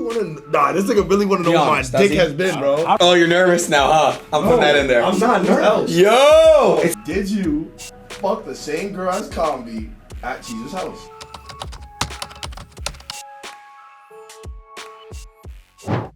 want to... Nah, this nigga really want to know what my dick has been, bro. Oh, you're nervous now, huh? I'm putting that in there. I'm not nervous. Yo! Did you fuck the same girl as Konvy at Jesus' house?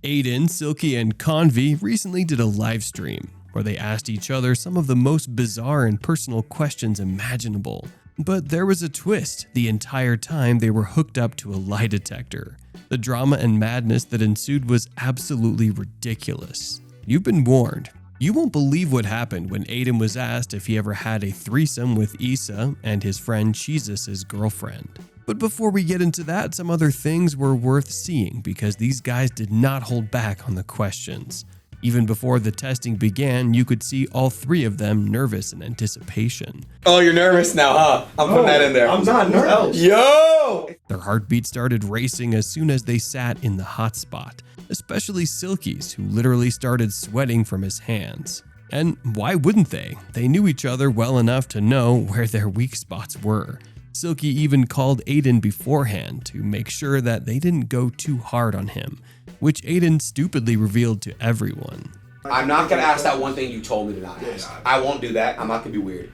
Adin, Silky, and Konvy recently did a live stream where they asked each other some of the most bizarre and personal questions imaginable. But there was a twist the entire time they were hooked up to a lie detector. The drama and madness that ensued was absolutely ridiculous. You've been warned. You won't believe what happened when Adin was asked if he ever had a threesome with Issa and his friend Jesus' girlfriend. But before we get into that, some other things were worth seeing because these guys did not hold back on the questions. Even before the testing began, you could see all three of them nervous in anticipation. Oh, you're nervous now, huh? I'm putting that in there. I'm not nervous. Yo! Their heartbeat started racing as soon as they sat in the hot spot, especially Silky's, who literally started sweating from his hands. And why wouldn't they? They knew each other well enough to know where their weak spots were. Silky even called Adin beforehand to make sure that they didn't go too hard on him, which Adin stupidly revealed to everyone. I'm not gonna ask that one thing you told me to not ask. I won't do that. I'm not gonna be weird.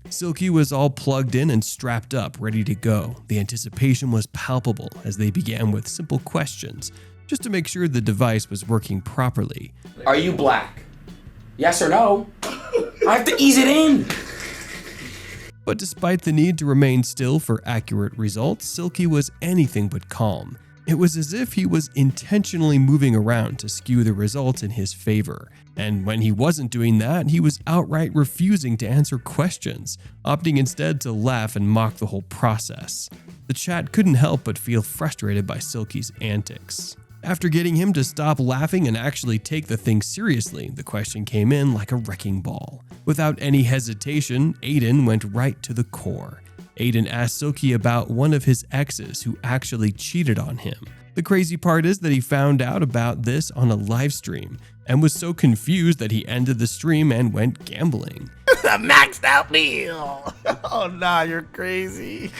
Silky was all plugged in and strapped up, ready to go. The anticipation was palpable as they began with simple questions, just to make sure the device was working properly. Are you black? Yes or no? I have to ease it in. But despite the need to remain still for accurate results, Silky was anything but calm. It was as if he was intentionally moving around to skew the results in his favor. And when he wasn't doing that, he was outright refusing to answer questions, opting instead to laugh and mock the whole process. The chat couldn't help but feel frustrated by Silky's antics. After getting him to stop laughing and actually take the thing seriously, the question came in like a wrecking ball. Without any hesitation, Adin went right to the core. Adin asked Silky about one of his exes who actually cheated on him. The crazy part is that he found out about this on a live stream and was so confused that he ended the stream and went gambling. A maxed out meal. Oh, nah, you're crazy.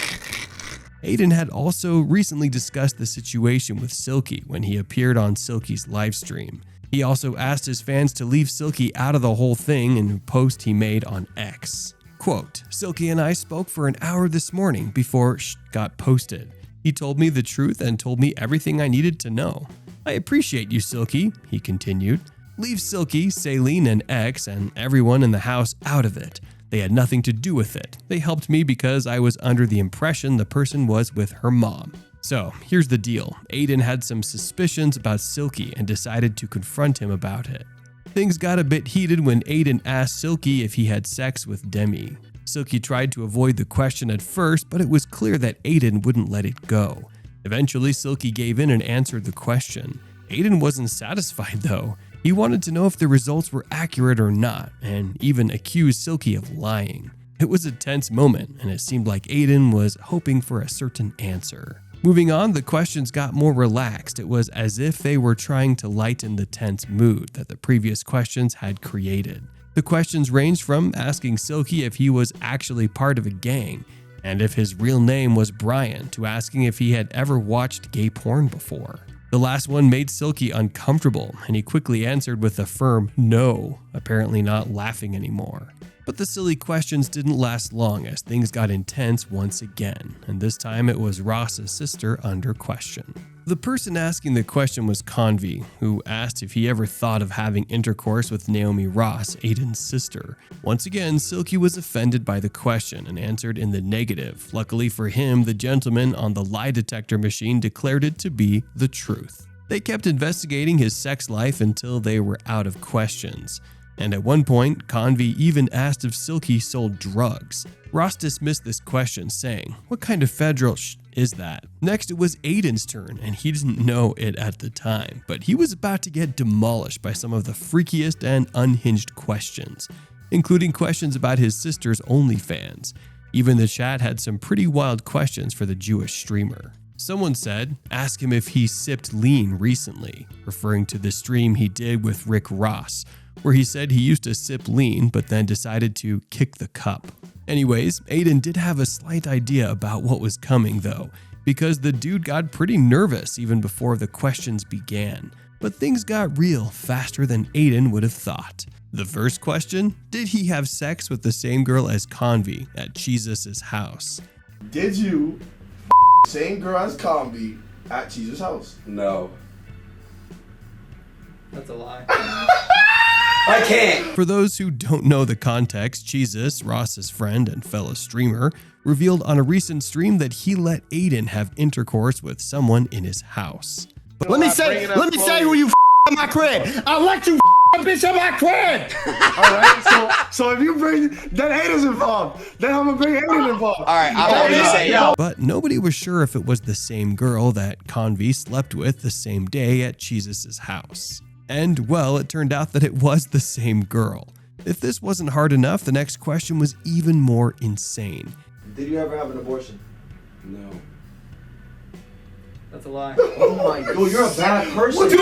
Adin had also recently discussed the situation with Silky when he appeared on Silky's livestream. He also asked his fans to leave Silky out of the whole thing in a post he made on X. Quote, Silky and I spoke for an hour this morning before got posted. He told me the truth and told me everything I needed to know. I appreciate you, Silky, he continued. Leave Silky, Saline, and X and everyone in the house out of it. They had nothing to do with it. They helped me because I was under the impression the person was with her mom. So, here's the deal. Adin had some suspicions about Silky and decided to confront him about it. Things got a bit heated when Adin asked Silky if he had sex with Demi. Silky tried to avoid the question at first, but it was clear that Adin wouldn't let it go. Eventually, Silky gave in and answered the question. Adin wasn't satisfied though. He wanted to know if the results were accurate or not, and even accused Silky of lying. It was a tense moment, and it seemed like Adin was hoping for a certain answer. Moving on, the questions got more relaxed. It was as if they were trying to lighten the tense mood that the previous questions had created. The questions ranged from asking Silky if he was actually part of a gang, and if his real name was Brian, to asking if he had ever watched gay porn before. The last one made Silky uncomfortable, and he quickly answered with a firm no, apparently not laughing anymore. But the silly questions didn't last long as things got intense once again, and this time it was Ross's sister under question. The person asking the question was Konvy, who asked if he ever thought of having intercourse with Naomi Ross, Adin's sister. Once again, Silky was offended by the question and answered in the negative. Luckily for him, the gentleman on the lie detector machine declared it to be the truth. They kept investigating his sex life until they were out of questions. And at one point, Konvy even asked if Silky sold drugs. Ross dismissed this question, saying, "What kind of federal is that?" Next, it was Adin's turn, and he didn't know it at the time, but he was about to get demolished by some of the freakiest and unhinged questions, including questions about his sister's OnlyFans. Even the chat had some pretty wild questions for the Jewish streamer. Someone said, ask him if he sipped lean recently, referring to the stream he did with Rick Ross, where he said he used to sip lean but then decided to kick the cup. Anyways, Adin did have a slight idea about what was coming though, because the dude got pretty nervous even before the questions began. But things got real faster than Adin would have thought. The first question, did he have sex with the same girl as Konvy at Jesus' house? Did you same girl as Konvy at Jesus' house? No. That's a lie. I can't. For those who don't know the context, Jesus, Ross's friend and fellow streamer, revealed on a recent stream that he let Adin have intercourse with someone in his house. Let me say who you at my crib. I let you a bitch at my crib. All right, so if you bring, then Adin's involved. Then I'm gonna bring Adin involved. All right, I'm gonna say no. But nobody was sure if it was the same girl that Konvy slept with the same day at Jesus' house. And well, it turned out that it was the same girl. If this wasn't hard enough, the next question was even more insane. Did you ever have an abortion? No. That's a lie. Oh my god, you're a bad person.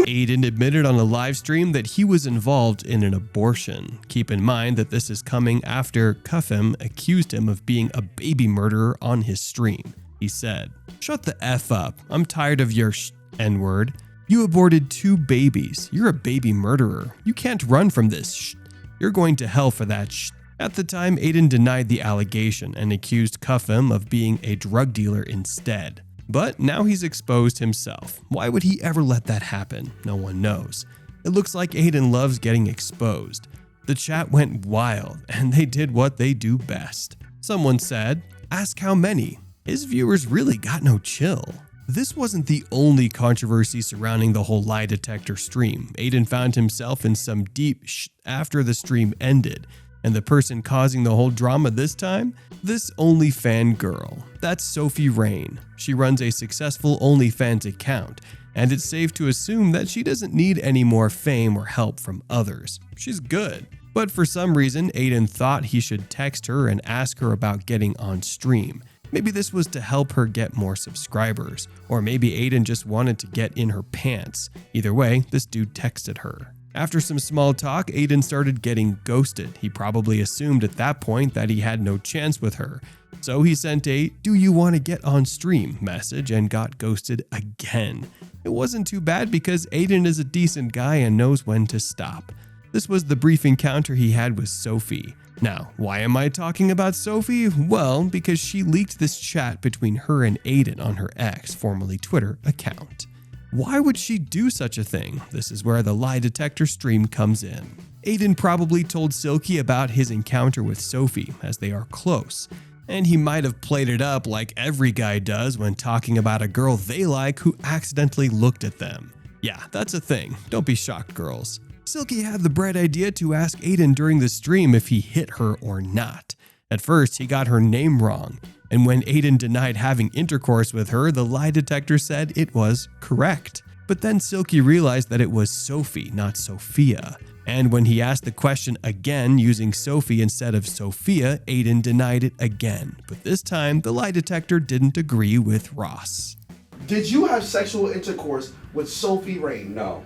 Adin admitted on a live stream that he was involved in an abortion. Keep in mind that this is coming after Konvy accused him of being a baby murderer on his stream. He said, "Shut the F up. I'm tired of your N-word. You aborted 2 babies. You're a baby murderer. You can't run from this. You're going to hell for that." At the time, Adin denied the allegation and accused Konvy of being a drug dealer instead. But now he's exposed himself. Why would he ever let that happen? No one knows. It looks like Adin loves getting exposed. The chat went wild, and they did what they do best. Someone said, "Ask how many." His viewers really got no chill. This wasn't the only controversy surrounding the whole lie detector stream. Adin found himself in some deep after the stream ended. And the person causing the whole drama this time? This OnlyFans girl. That's Sophie Rain. She runs a successful OnlyFans account, and it's safe to assume that she doesn't need any more fame or help from others. She's good. But for some reason, Adin thought he should text her and ask her about getting on stream. Maybe this was to help her get more subscribers, or maybe Adin just wanted to get in her pants. Either way, this dude texted her. After some small talk, Adin started getting ghosted. He probably assumed at that point that he had no chance with her. So he sent a "do you want to get on stream" message and got ghosted again. It wasn't too bad because Adin is a decent guy and knows when to stop. This was the brief encounter he had with Sophie. Now, why am I talking about Sophie? Well, because she leaked this chat between her and Adin on her X, formerly Twitter, account. Why would she do such a thing? This is where the lie detector stream comes in. Adin probably told Silky about his encounter with Sophie, as they are close. And he might have played it up like every guy does when talking about a girl they like who accidentally looked at them. Yeah, that's a thing. Don't be shocked, girls. Silky had the bright idea to ask Adin during the stream if he hit her or not. At first, he got her name wrong, and when Adin denied having intercourse with her, the lie detector said it was correct. But then Silky realized that it was Sophie, not Sophia. And when he asked the question again using Sophie instead of Sophia, Adin denied it again. But this time, the lie detector didn't agree with Ross. Did you have sexual intercourse with Sophie Rain? No.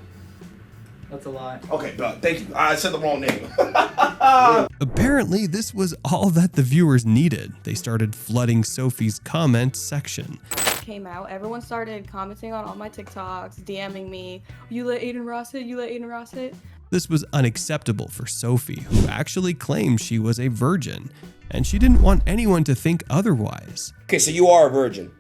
That's a lie. Okay, thank you. I said the wrong name. Apparently, this was all that the viewers needed. They started flooding Sophie's comment section. Came out, everyone started commenting on all my TikToks, DMing me, "You let Adin Ross hit, you let Adin Ross hit." This was unacceptable for Sophie, who actually claimed she was a virgin, and she didn't want anyone to think otherwise. Okay, so you are a virgin.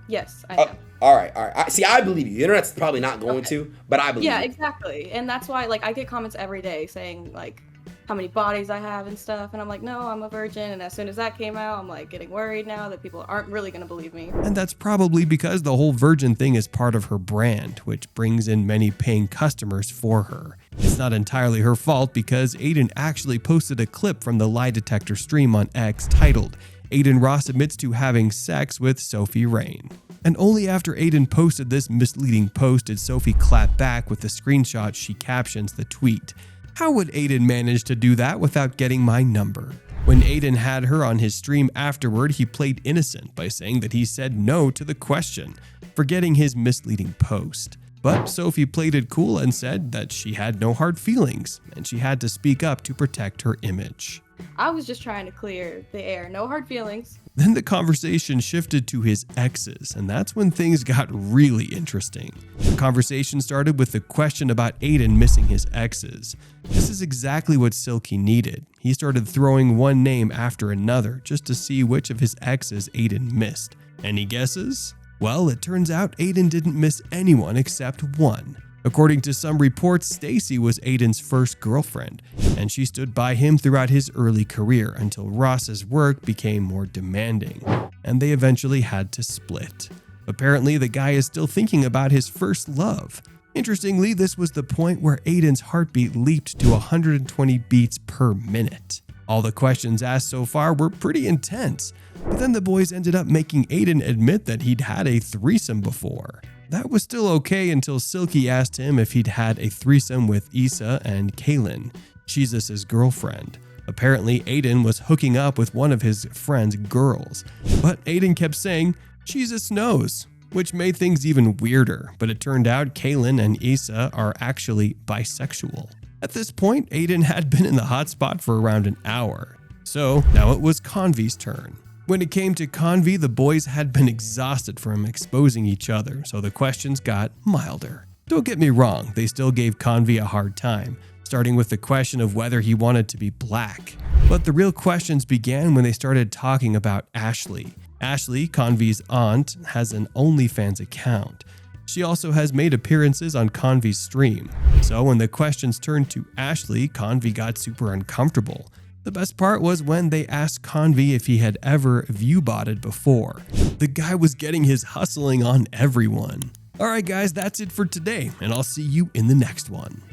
Yes, I am. All right. See, I believe you. The internet's probably not going to, but I believe you. Yeah, exactly. And that's why, like, I get comments every day saying, like, how many bodies I have and stuff. And I'm like, no, I'm a virgin. And as soon as that came out, I'm, like, getting worried now that people aren't really going to believe me. And that's probably because the whole virgin thing is part of her brand, which brings in many paying customers for her. It's not entirely her fault because Adin actually posted a clip from the lie detector stream on X titled, "Adin Ross admits to having sex with Sophie Rain." And only after Adin posted this misleading post did Sophie clap back with the screenshot she captions the tweet. How would Adin manage to do that without getting my number? When Adin had her on his stream afterward, he played innocent by saying that he said no to the question, forgetting his misleading post. But Sophie played it cool and said that she had no hard feelings and she had to speak up to protect her image. I was just trying to clear the air. No hard feelings. Then the conversation shifted to his exes, and that's when things got really interesting. The conversation started with the question about Adin missing his exes. This is exactly what Silky needed. He started throwing one name after another just to see which of his exes Adin missed. Any guesses? Well, it turns out Adin didn't miss anyone except one. According to some reports, Stacy was Adin's first girlfriend, and she stood by him throughout his early career until Ross's work became more demanding, and they eventually had to split. Apparently, the guy is still thinking about his first love. Interestingly, this was the point where Adin's heartbeat leaped to 120 beats per minute. All the questions asked so far were pretty intense, but then the boys ended up making Adin admit that he'd had a threesome before. That was still okay until Silky asked him if he'd had a threesome with Issa and Kaylin, Jesus' girlfriend. Apparently, Adin was hooking up with one of his friend's girls, but Adin kept saying, Jesus knows, which made things even weirder, but it turned out Kaylin and Issa are actually bisexual. At this point, Adin had been in the hot spot for around an hour, so now it was Konvy's turn. When it came to Konvy, the boys had been exhausted from exposing each other, so the questions got milder. Don't get me wrong, they still gave Konvy a hard time, starting with the question of whether he wanted to be black. But the real questions began when they started talking about Ashley. Ashley, Konvy's aunt, has an OnlyFans account. She also has made appearances on Konvy's stream. So when the questions turned to Ashley, Konvy got super uncomfortable. The best part was when they asked Konvy if he had ever view-botted before. The guy was getting his hustling on everyone. Alright guys, that's it for today, and I'll see you in the next one.